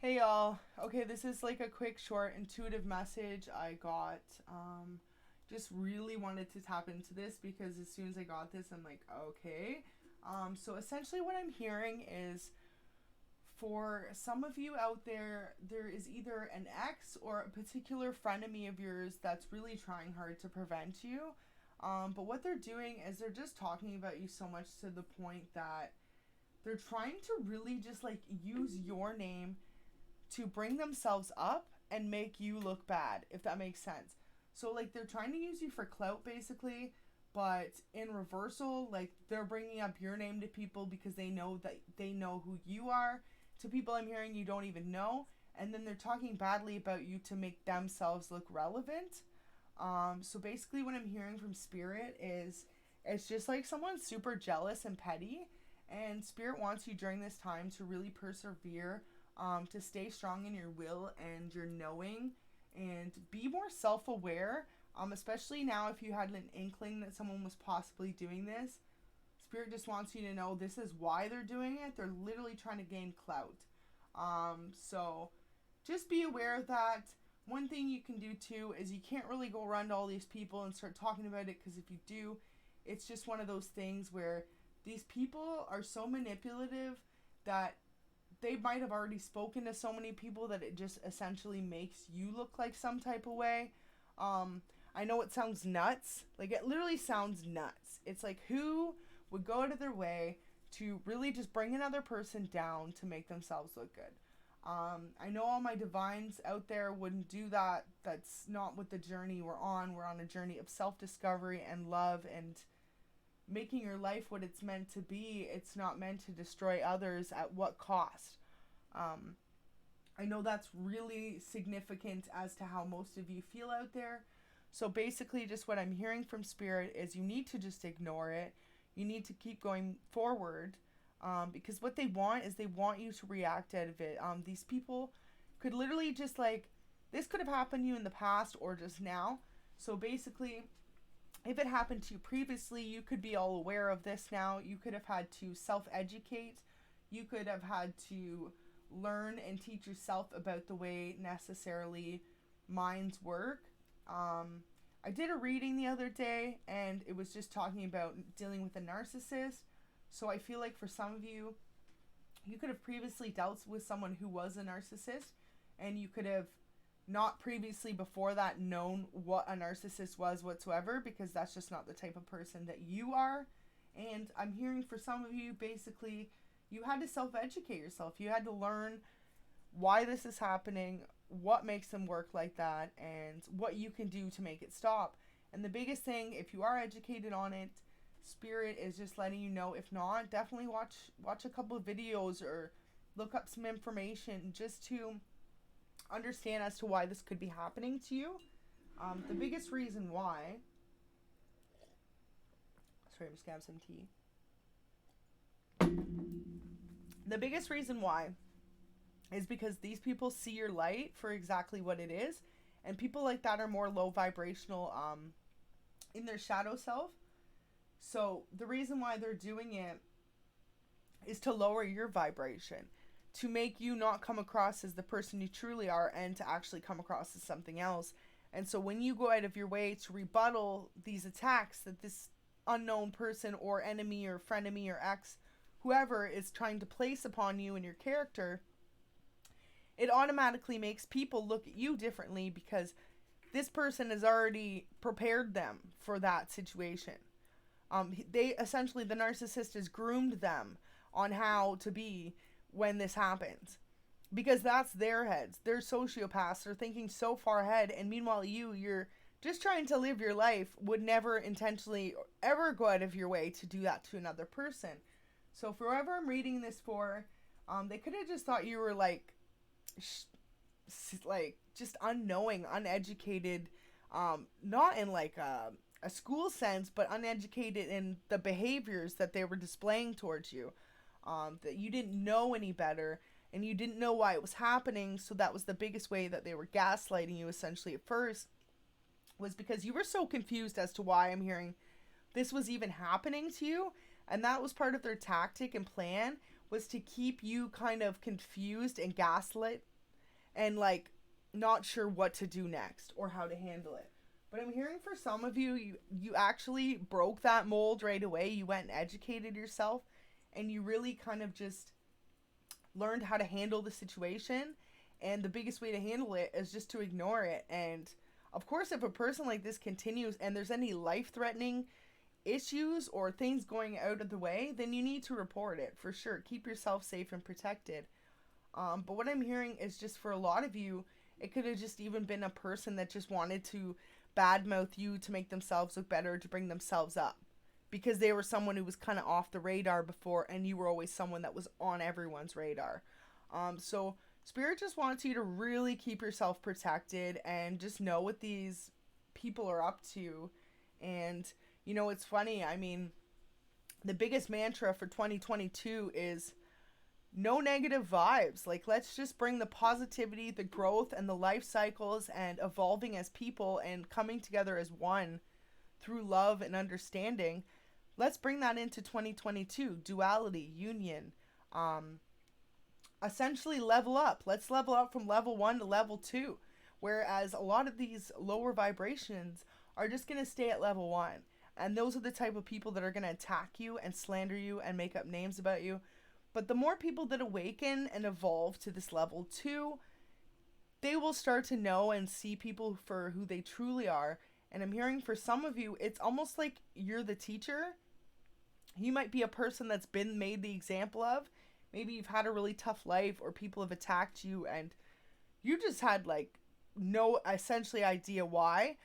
Hey y'all. Okay, this is like a quick, short, intuitive message I got. Just really wanted to tap into this because as soon as I got this, I'm like, okay. So essentially, what I'm hearing is for some of you out there, there is either an ex or a particular frenemy of yours that's really trying hard to prevent you. But what they're doing is they're just talking about you so much to the point that they're trying to really just like use your name to bring themselves up and make you look bad, if that makes sense. So like they're trying to use you for clout basically, but in reversal, like they're bringing up your name to people because they know that they know who you are. To people I'm hearing you don't even know, and then they're talking badly about you to make themselves look relevant. So basically what I'm hearing from spirit is it's just like someone super jealous and petty, and spirit wants you during this time to really persevere, to stay strong in your will and your knowing, and be more self-aware, especially now if you had an inkling that someone was possibly doing this. Spirit just wants you to know this is why they're doing it. They're literally trying to gain clout. So just be aware of that. One thing you can do too is you can't really go around to all these people and start talking about it, because if you do, it's just one of those things where these people are so manipulative that they might have already spoken to so many people that it just essentially makes you look like some type of way. I know it sounds nuts. Like, it literally sounds nuts. It's like, who would go out of their way to really just bring another person down to make themselves look good? I know all my divines out there wouldn't do that. That's not what the journey we're on. We're on a journey of self-discovery and love and making your life what it's meant to be. It's not meant to destroy others at what cost. I know that's really significant as to how most of you feel out there. So basically just what I'm hearing from spirit is you need to just ignore it. You need to keep going forward, because what they want is they want you to react out of it. These people could literally just like, this could have happened to you in the past or just now. So basically, if it happened to you previously, you could be all aware of this now. You could have had to self-educate. You could have had to learn and teach yourself about the way necessarily minds work. I did a reading the other day, and it was just talking about dealing with a narcissist. So I feel like for some of you, you could have previously dealt with someone who was a narcissist, and you could have not previously before that known what a narcissist was whatsoever, because that's just not the type of person that you are. And I'm hearing for some of you, basically, you had to self-educate yourself. You had to learn why this is happening, what makes them work like that, and what you can do to make it stop. And the biggest thing, if you are educated on it, spirit is just letting you know. If not, definitely watch a couple of videos or look up some information just to understand as to why this could be happening to you. The biggest reason why, sorry, I'm just gonna have some tea. The biggest reason why is because these people see your light for exactly what it is, and people like that are more low vibrational in their shadow self. So the reason why they're doing it is to lower your vibration, to make you not come across as the person you truly are, and to actually come across as something else. And so when you go out of your way to rebuttal these attacks that this unknown person or enemy or frenemy or ex, whoever is trying to place upon you and your character, it automatically makes people look at you differently, because this person has already prepared them for that situation. They essentially, the narcissist has groomed them on how to be when this happens, because that's their heads. They're sociopaths. They're thinking so far ahead, and meanwhile you're just trying to live your life, would never intentionally ever go out of your way to do that to another person. So for whoever I'm reading this for, they could have just thought you were like just unknowing, uneducated, not in like a school sense, but uneducated in the behaviors that they were displaying towards you. That you didn't know any better, and you didn't know why it was happening. So that was the biggest way that they were gaslighting you essentially at first, was because you were so confused as to why I'm hearing this was even happening to you. And that was part of their tactic and plan, was to keep you kind of confused and gaslit and like not sure what to do next or how to handle it. But I'm hearing for some of you, you actually broke that mold right away. You went and educated yourself, and you really kind of just learned how to handle the situation. And the biggest way to handle it is just to ignore it. And of course, if a person like this continues and there's any life-threatening issues or things going out of the way, then you need to report it for sure. Keep yourself safe and protected. But what I'm hearing is just for a lot of you, it could have just even been a person that just wanted to badmouth you to make themselves look better, to bring themselves up, because they were someone who was kind of off the radar before, and you were always someone that was on everyone's radar. So Spirit just wants you to really keep yourself protected and just know what these people are up to. And you know, it's funny, I mean, the biggest mantra for 2022 is no negative vibes. Like, let's just bring the positivity, the growth, and the life cycles, and evolving as people and coming together as one through love and understanding. Let's bring that into 2022. Duality, union, essentially level up. Let's level up from level 1 to level 2. Whereas a lot of these lower vibrations are just going to stay at level 1. And those are the type of people that are going to attack you and slander you and make up names about you. But the more people that awaken and evolve to this level 2, they will start to know and see people for who they truly are. And I'm hearing for some of you, it's almost like you're the teacher. You might be a person that's been made the example of. Maybe you've had a really tough life, or people have attacked you and you just had like no essentially idea why.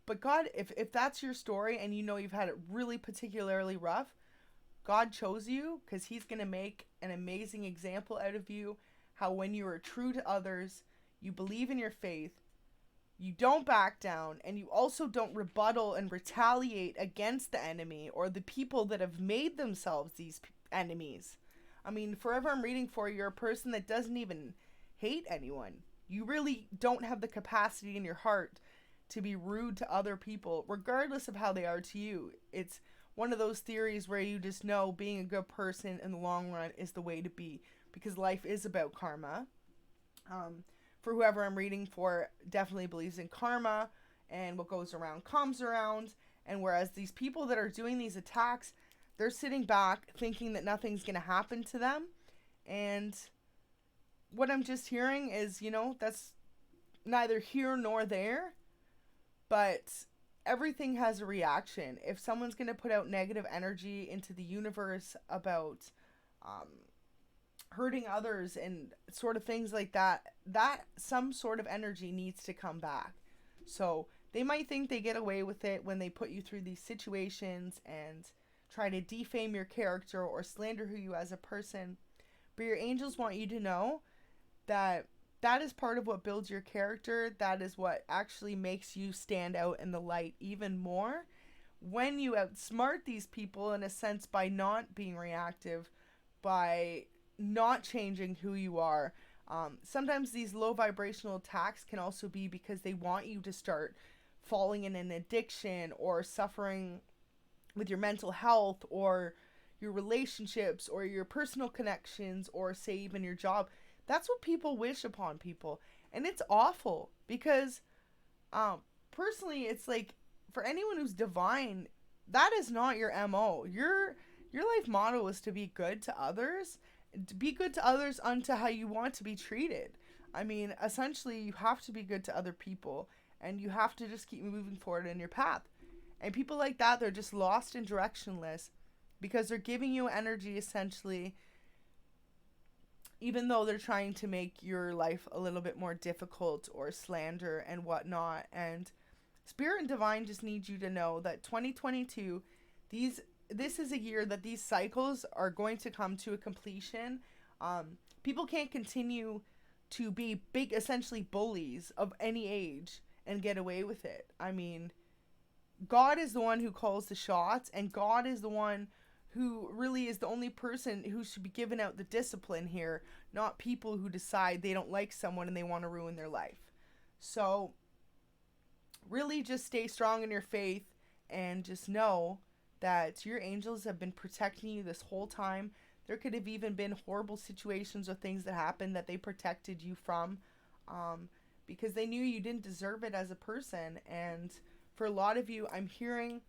But God, if that's your story and you know you've had it really particularly rough, God chose you because he's going to make an amazing example out of you. How when you are true to others, you believe in your faith, you don't back down, and you also don't rebuttal and retaliate against the enemy or the people that have made themselves these enemies. I mean, forever I'm reading for you, you're a person that doesn't even hate anyone. You really don't have the capacity in your heart to be rude to other people, regardless of how they are to you. It's one of those theories where you just know being a good person in the long run is the way to be, because life is about karma. For whoever I'm reading for, definitely believes in karma, and what goes around comes around. And whereas these people that are doing these attacks, they're sitting back thinking that nothing's going to happen to them. And what I'm just hearing is, you know, that's neither here nor there, but everything has a reaction. If someone's going to put out negative energy into the universe about hurting others and sort of things like that, that some sort of energy needs to come back. So they might think they get away with it when they put you through these situations and try to defame your character or slander who you as a person. But your angels want you to know that that is part of what builds your character. That is what actually makes you stand out in the light even more when you outsmart these people, in a sense, by not being reactive, by not changing who you are. Sometimes these low vibrational attacks can also be because they want you to start falling in an addiction or suffering with your mental health or your relationships or your personal connections, or say even your job. That's what people wish upon people. And it's awful because personally, it's like, for anyone who's divine, that is not your MO. Your life motto is to be good to others. To be good to others unto how you want to be treated. I mean, essentially, you have to be good to other people, and you have to just keep moving forward in your path. And people like that, they're just lost and directionless because they're giving you energy, essentially, even though they're trying to make your life a little bit more difficult or slander and whatnot. And Spirit and Divine just need you to know that 2022, this is a year that these cycles are going to come to a completion. People can't continue to be big, essentially bullies of any age and get away with it. I mean, God is the one who calls the shots, and God is the one who really is the only person who should be giving out the discipline here, not people who decide they don't like someone and they want to ruin their life. So really just stay strong in your faith and just know that your angels have been protecting you this whole time. There could have even been horrible situations or things that happened that they protected you from. because they knew you didn't deserve it as a person. And for a lot of you, I'm hearing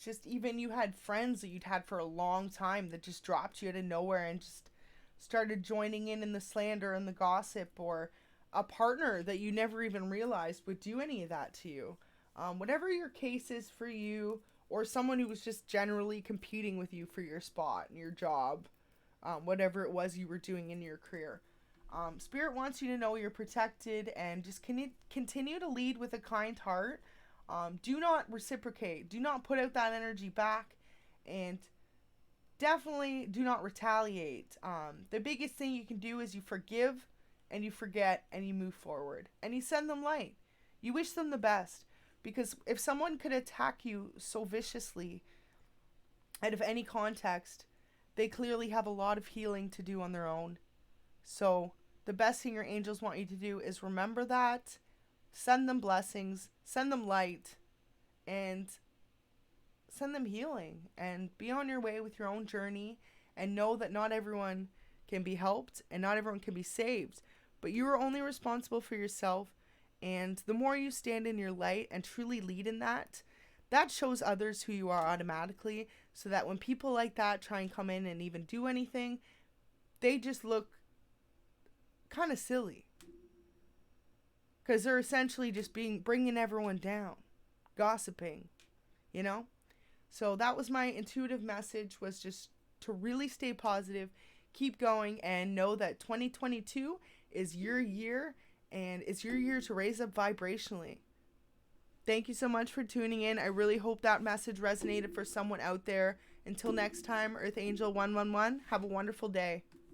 just even you had friends that you'd had for a long time that just dropped you out of nowhere and just started joining in the slander and the gossip, or a partner that you never even realized would do any of that to you. Whatever your case is for you, or someone who was just generally competing with you for your spot and your job, whatever it was you were doing in your career. Spirit wants you to know you're protected, and just continue to lead with a kind heart. Do not reciprocate. Do not put out that energy back, and definitely do not retaliate. The biggest thing you can do is you forgive and you forget and you move forward and you send them light. You wish them the best, because if someone could attack you so viciously out of any context, they clearly have a lot of healing to do on their own. So the best thing your angels want you to do is remember that, send them blessings, send them light, and send them healing, and be on your way with your own journey, and know that not everyone can be helped and not everyone can be saved, but you are only responsible for yourself. And the more you stand in your light and truly lead in that, that shows others who you are automatically, so that when people like that try and come in and even do anything, they just look kind of silly, because they're essentially just bringing everyone down, gossiping, you know. So that was my intuitive message, was just to really stay positive, keep going, and know that 2022 is your year, and it's your year to raise up vibrationally. Thank you so much for tuning in. I really hope that message resonated for someone out there. Until next time, Earth Angel 111, have a wonderful day.